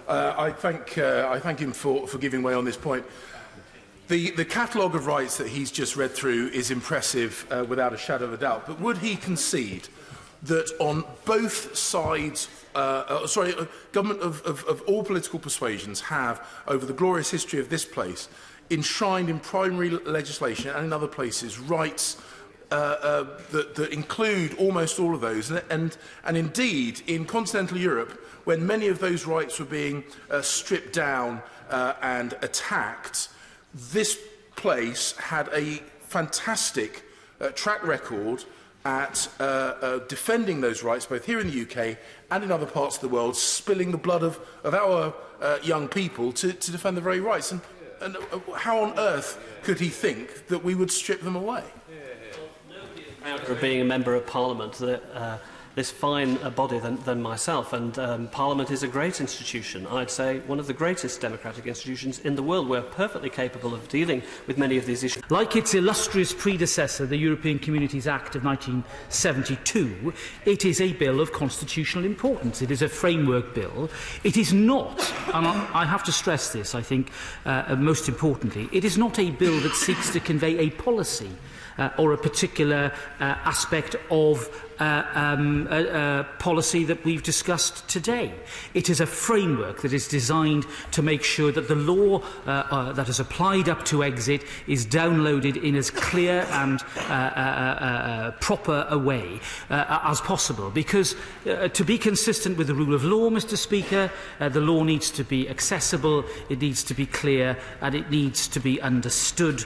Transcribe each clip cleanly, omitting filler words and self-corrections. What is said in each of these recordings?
I thank him for giving way on this point. The catalogue of rights that he's just read through is impressive without a shadow of a doubt. But would he concede that on both sides, government of all political persuasions have, over the glorious history of this place, enshrined in primary legislation and in other places rights that include almost all of those, and indeed in continental Europe, when many of those rights were being stripped down and attacked, this place had a fantastic track record at defending those rights, both here in the UK and in other parts of the world, spilling the blood of our young people to defend the very rights. And how on earth could he think that we would strip them away? For being a member of Parliament, this fine body than myself, and Parliament is a great institution. I'd say one of the greatest democratic institutions in the world. We're perfectly capable of dealing with many of these issues. Like its illustrious predecessor, the European Communities Act of 1972, it is a bill of constitutional importance. It is a framework bill. It is not, and I have to stress this, I think, most importantly, it is not a bill that seeks to convey a policy or a particular aspect of policy that we've discussed today. It is a framework that is designed to make sure that the law that is applied up to exit is downloaded in as clear and proper a way as possible. Because to be consistent with the rule of law, Mr. Speaker, the law needs to be accessible, it needs to be clear, and it needs to be understood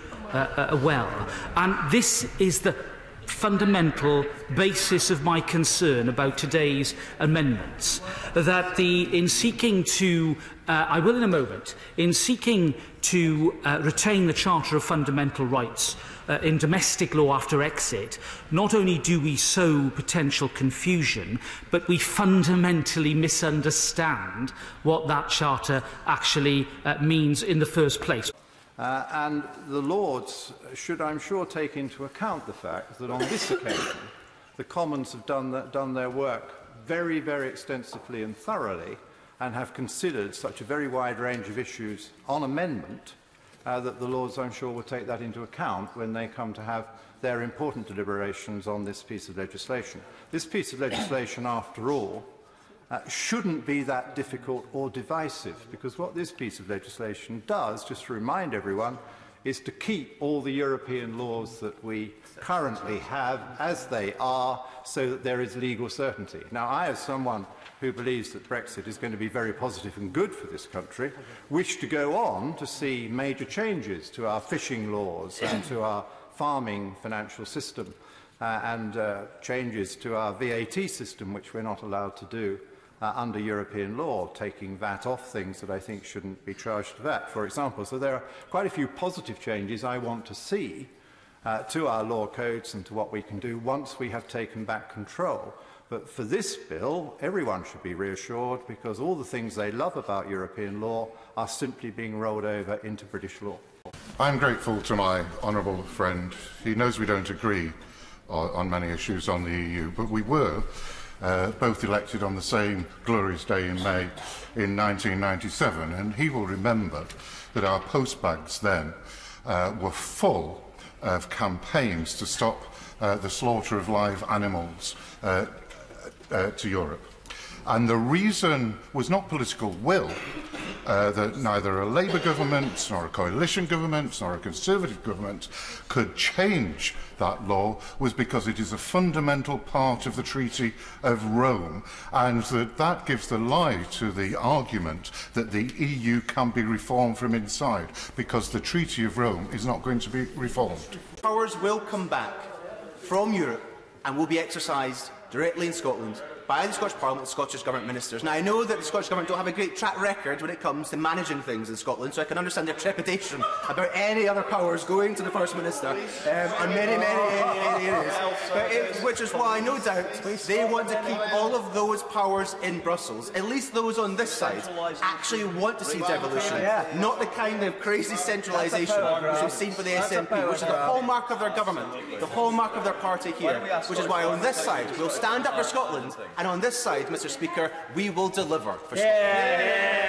well. And this is the fundamental basis of my concern about today's amendments, that in seeking to, I will in a moment, in seeking to retain the Charter of Fundamental Rights in domestic law after exit, not only do we sow potential confusion, but we fundamentally misunderstand what that Charter actually means in the first place. And the Lords should, I'm sure, take into account the fact that on this occasion the Commons have done their work very, very extensively and thoroughly, and have considered such a very wide range of issues on amendment that the Lords, I'm sure, will take that into account when they come to have their important deliberations on this piece of legislation. This piece of legislation, after all, shouldn't be that difficult or divisive, because what this piece of legislation does, just to remind everyone, is to keep all the European laws that we currently have as they are, so that there is legal certainty. Now, I, as someone who believes that Brexit is going to be very positive and good for this country, wish to go on to see major changes to our fishing laws and to our farming financial system, and changes to our VAT system, which we're not allowed to do under European law, taking VAT off things that I think shouldn't be charged VAT, for example. So there are quite a few positive changes I want to see to our law codes and to what we can do once we have taken back control. But for this bill, everyone should be reassured, because all the things they love about European law are simply being rolled over into British law. I'm grateful to my honourable friend. He knows we don't agree on many issues on the EU, but we were both elected on the same glorious day in May in 1997, and he will remember that our postbags then were full of campaigns to stop the slaughter of live animals to Europe. And the reason was not political will, that neither a Labour government, nor a coalition government, nor a Conservative government could change that law, was because it is a fundamental part of the Treaty of Rome, and that gives the lie to the argument that the EU can be reformed from inside, because the Treaty of Rome is not going to be reformed. Powers will come back from Europe and will be exercised directly in Scotland by the Scottish Parliament and Scottish Government ministers. Now, I know that the Scottish Government don't have a great track record when it comes to managing things in Scotland, so I can understand their trepidation about any other powers going to the First Minister on many areas. Which is why, no doubt, they want to keep all of those powers in Brussels. At least those on this side actually want to see devolution, not the kind of crazy centralisation which we've seen for the SNP, which is the hallmark of their government, the hallmark of their party here. Which is why on this side we'll stand up for Scotland, and on this side, Mr. Speaker, we will deliver for Scotland.